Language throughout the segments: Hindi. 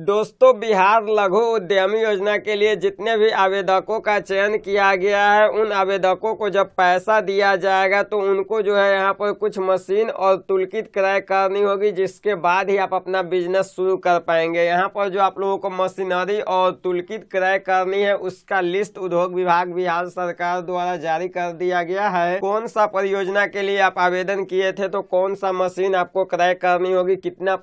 दोस्तों, बिहार लघु उद्यमी योजना के लिए जितने भी आवेदकों का चयन किया गया है, उन आवेदकों को जब पैसा दिया जाएगा तो उनको जो है यहाँ पर कुछ मशीन और टूलकिट क्रय करनी होगी, जिसके बाद ही आप अपना बिजनेस शुरू कर पाएंगे। यहाँ पर जो आप लोगों को मशीनरी और टूलकिट क्रय करनी है, उसका लिस्ट उद्योग विभाग बिहार सरकार द्वारा जारी कर दिया गया है। कौन सा परियोजना के लिए आप आवेदन किए थे, तो कौन सा मशीन आपको क्रय करनी होगी, कितना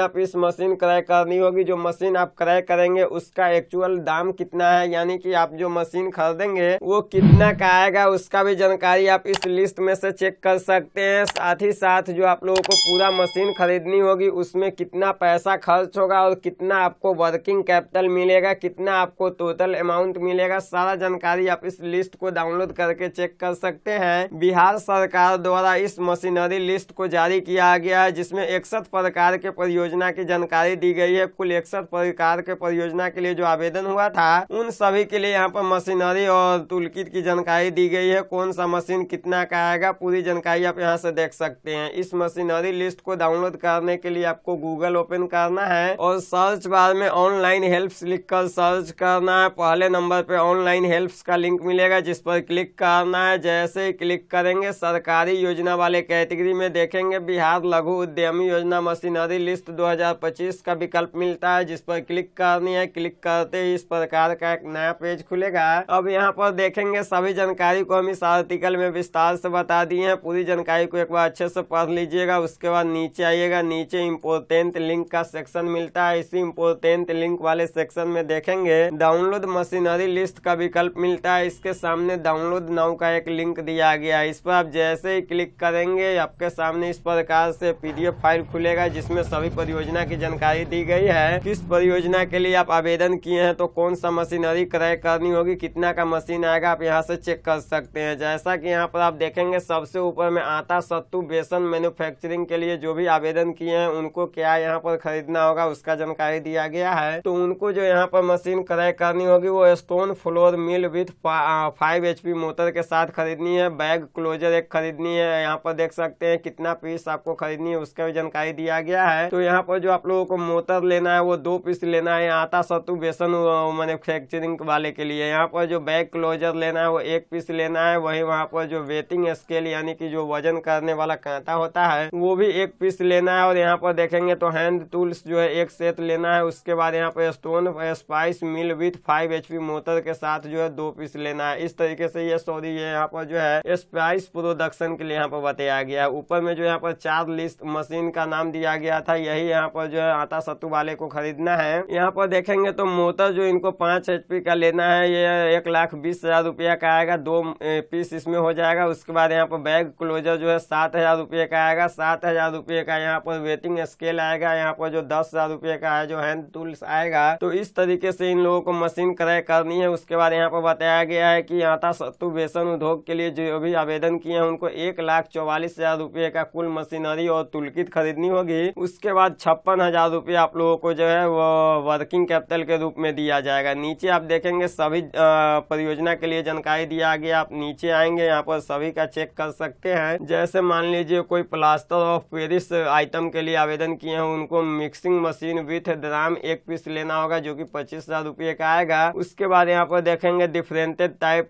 पीस मशीन क्रय करनी होगी, जो मशीन आप क्रय करेंगे उसका एक्चुअल दाम कितना है, यानी कि आप जो मशीन खरीदेंगे वो कितना का आएगा, उसका भी जानकारी आप इस लिस्ट में से चेक कर सकते हैं। साथ ही साथ जो आप लोगों को पूरा मशीन खरीदनी होगी, उसमें कितना पैसा खर्च होगा और कितना आपको वर्किंग कैपिटल मिलेगा, कितना आपको टोटल अमाउंट मिलेगा, सारा जानकारी आप इस लिस्ट को डाउनलोड करके चेक कर सकते हैं। बिहार सरकार द्वारा इस मशीनरी लिस्ट को जारी किया गया है, जिसमें 61 प्रकार के परियोजना की जानकारी दी गई है। कुल 61 प्रकार के परियोजना के लिए जो आवेदन हुआ था, उन सभी के लिए यहाँ पर मशीनरी और टूलकिट की जानकारी दी गई है। कौन सा मशीन कितना का आएगा, पूरी जानकारी आप यहाँ से देख सकते हैं। इस मशीनरी लिस्ट को डाउनलोड करने के लिए आपको गूगल ओपन करना है और सर्च बार में ऑनलाइन हेल्प्स लिखकर सर्च करना है। पहले नंबर पे ऑनलाइन हेल्प्स का लिंक मिलेगा, जिस पर क्लिक करना है। जैसे ही क्लिक करेंगे, सरकारी योजना वाले कैटेगरी में देखेंगे बिहार लघु उद्यमी योजना मशीनरी लिस्ट 2025 का विकल्प मिलता है, जिस पर क्लिक करनी है। क्लिक करते ही इस प्रकार का एक नया पेज खुलेगा। अब यहाँ पर देखेंगे सभी जानकारी को हम इस आर्टिकल में विस्तार से बता दिए हैं। पूरी जानकारी को एक बार अच्छे से पढ़ लीजिएगा। उसके बाद नीचे आइएगा, नीचे इम्पोर्टेंट लिंक का सेक्शन मिलता है। इसी इम्पोर्टेंट लिंक वाले सेक्शन में देखेंगे डाउनलोड मशीनरी लिस्ट का विकल्प मिलता है। इसके सामने डाउनलोड नाउ का एक लिंक दिया गया है। इस पर आप जैसे ही क्लिक करेंगे, आपके सामने इस प्रकार से PDF फाइल खुलेगा, जिसमें सभी परियोजना की जानकारी दी गई है। किस परियोजना के लिए आप आवेदन किए हैं, तो कौन सा मशीनरी क्रय करनी होगी, कितना का मशीन आएगा, आप यहाँ से चेक कर सकते हैं। जैसा कि यहाँ पर आप देखेंगे सबसे ऊपर में आटा, सत्तू, बेसन मैन्युफैक्चरिंग के लिए जो भी आवेदन किए हैं, उनको क्या यहाँ पर खरीदना होगा, उसका जानकारी दिया गया है। तो उनको जो यहाँ पर मशीन क्रय करनी होगी, वो stone flour mill with 5 HP motor के साथ खरीदनी है। बैग क्लोजर एक खरीदनी है। यहाँ पर देख सकते हैं कितना पीस आपको खरीदनी है, उसका भी जानकारी दिया गया है। तो यहाँ पर जो आप लोगों को मोटर लेना है, वो 2 पीस लेना है। आटा, सत्तू, बेसन मैन्युफैक्चरिंग वाले के लिए। यहाँ पर जो बैग क्लोजर लेना है, वो 1 पीस लेना है। वही वहाँ पर जो वेटिंग स्केल यानी कि जो वजन करने वाला कांटा होता है, वो भी 1 पीस लेना है। और यहाँ पर देखेंगे तो हैंड टूल्स जो है 1 सेट लेना है। उसके बाद यहाँ पर stone spice mill with 5 HP motor के साथ जो है 2 पीस लेना है। इस तरीके से ये यहाँ पर जो है स्पाइस प्रोडक्शन के लिए यहाँ पर बताया गया है। ऊपर में जो यहाँ पर 4 लिस्ट मशीन का नाम दिया गया था, यही यहाँ पर जो है आटा सत्तू वाले को खरीदना है। यहाँ पर देखेंगे तो मोटर जो इनको 5 HP का लेना है, ये 1,20,000 रुपया का आएगा। 2 पीस इसमें हो जाएगा। उसके बाद यहाँ पर बैग क्लोजर जो है 7,000 रुपये का आएगा। 7,000 रुपये का यहाँ पर वेटिंग स्केल आएगा। यहाँ पर जो 10,000 रुपये का है जो हैंड टूल्स आएगा। तो इस तरीके से इन लोगों को मशीन क्रय करनी है। उसके बाद यहाँ पर बताया गया है कि आटा, सत्तू, बेसन उद्योग के लिए जो भी आवेदन किए हैं, उनको 1,44,000 रुपये का कुल मशीनरी और टूलकिट खरीदनी होगी। उसके बाद 56,000 रुपये आप लोगों को जो है वो वर्किंग कैपिटल के रूप में दिया जाएगा। नीचे आप देखेंगे सभी परियोजना के लिए जानकारी दिया गया। आप नीचे आएंगे, यहाँ पर सभी का चेक कर सकते हैं। जैसे मान लीजिए कोई प्लास्टर ऑफ पेरिस आइटम के लिए आवेदन किए हैं, उनको mixing machine with drum 1 piece लेना होगा, जो कि 25,000 रुपये का आएगा। उसके बाद यहाँ पर देखेंगे डिफरेंटेड टाइप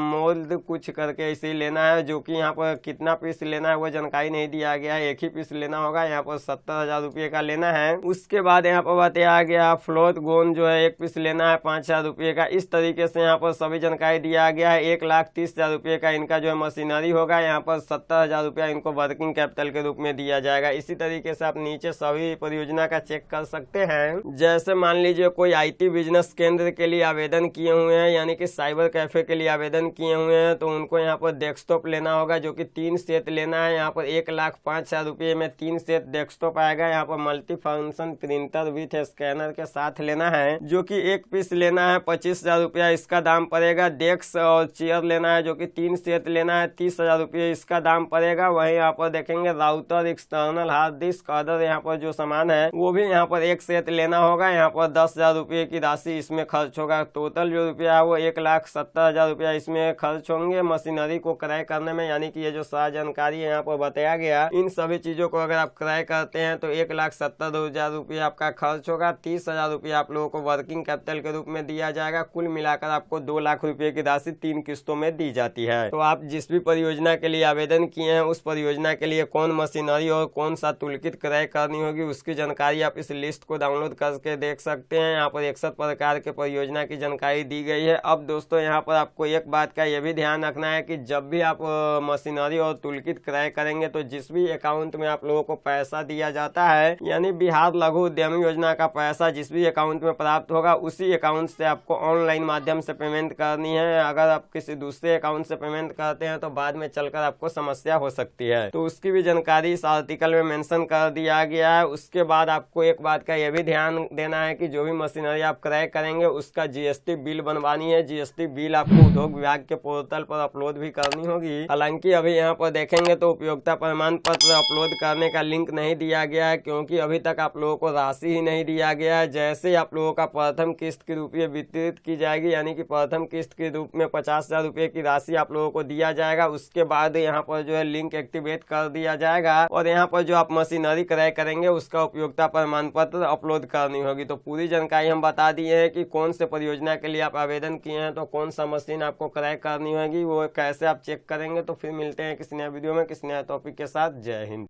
मोल्ड कुछ करके इसे लेना है, जो कि यहाँ पर कितना पीस लेना है वो जानकारी नहीं दिया गया है। 1 ही पीस लेना होगा। यहाँ पर 70,000 रुपये का लेना है। उसके बाद यहाँ पर बताया गया फ्लोट गोन जो है 1 पीस लेना है 5,000 रुपये का। इस तरीके से यहाँ पर सभी जानकारी दिया गया है। 1,30,000 रुपये का इनका जो है मशीनरी होगा। यहाँ पर 70,000 रुपया इनको वर्किंग कैपिटल के रूप में दिया जाएगा। इसी तरीके से आप नीचे सभी परियोजना का चेक कर सकते हैं। जैसे मान लीजिए कोई IT बिजनेस केंद्र के लिए आवेदन किए हुए हैं, यानी कि साइबर कैफे के लिए आवेदन किए हुए हैं, तो उनको यहाँ पर डेस्कटॉप लेना होगा, जो कि 3 सेट लेना है। यहाँ पर 1,05,000 रुपये में 3 सेट डेस्कटॉप आएगा। यहाँ पर multi function printer with scanner के साथ लेना है, जो कि 1 पीस लेना है। 25,000 रुपया इसका दाम पड़ेगा। डेस्क और चेयर लेना है, जो कि 3 सेट लेना है। 30,000 रुपये इसका दाम पड़ेगा। वहीं यहाँ पर देखेंगे router, external hard disk, other यहाँ पर जो सामान है वो भी यहाँ पर 1 सेट लेना होगा। यहाँ पर 10,000 रुपये की राशि इसमें खर्च होगा। टोटल जो रुपया है वो 1,70,000 रुपया इसमें खर्च होंगे मशीनरी को क्रय करने में। यानी कि ये जो सारी जानकारी है यहाँ पर बताया गया, इन सभी चीजों को अगर आप क्रय करते हैं तो 1,70,000 रुपया आपका खर्च होगा। 30,000 रुपये आप लोगों को वर्किंग कैपिटल के रूप में दिया जाएगा। कुल मिलाकर आपको 2 लाख रुपए की राशि 3 किस्तों में दी जाती है। तो आप जिस भी परियोजना के लिए आवेदन किए हैं उस परियोजना के लिए कौन मशीनरी और कौन सा टूलकिट क्रय करनी होगी उसकी जानकारी आप इस लिस्ट को डाउनलोड करके देख सकते हैं। यहाँ पर 61 प्रकार के परियोजना की जानकारी दी गई है। अब दोस्तों यहाँ पर आपको एक बात का यह भी ध्यान रखना है कि जब भी आप मशीनरी और टूलकिट क्रय करेंगे तो जिस भी अकाउंट में आप लोगों को पैसा दिया जाता है, यानी बिहार लघु उद्यमी योजना का पैसा जिस भी अकाउंट में प्राप्त होगा उसी अकाउंट से आपको ऑनलाइन माध्यम से पेमेंट करनी है। अगर आप किसी दूसरे अकाउंट से पेमेंट करते हैं तो बाद में चलकर आपको समस्या हो सकती है। तो उसकी भी जानकारी इस आर्टिकल में मेंशन कर दिया गया है। उसके बाद आपको एक बात का यह भी ध्यान देना है कि जो भी मशीनरी आप क्रय करेंगे उसका जीएसटी बिल बनवानी है। जीएसटी बिल आपको उद्योग विभाग के पोर्टल पर अपलोड भी करनी होगी। हालांकि अभी यहाँ पर देखेंगे तो उपयोगिता प्रमाण पत्र अपलोड करने का लिंक नहीं दिया गया है, क्योंकि अभी तक आप लोगों को राशि ही नहीं दिया गया है। जैसे आप लोगों का प्रथम किस्त के रुपये वितरित की जाएगी, यानी कि प्रथम किस्त के रूप में 50,000 रुपये की राशि आप लोगों को दिया जाएगा, उसके बाद यहाँ पर जो है लिंक एक्टिवेट कर दिया जाएगा और यहाँ पर जो आप मशीनरी क्रय करेंगे उसका उपयोगिता प्रमाण पत्र अपलोड करनी होगी। तो पूरी जानकारी हम बता दिए हैं कि कौन से परियोजना के लिए आप आवेदन किए हैं तो कौन सा मशीन आपको क्रय करनी होगी, वो कैसे आप चेक करेंगे। तो फिर मिलते हैं किसी नए वीडियो में किसी नए टॉपिक के साथ। जय हिंद।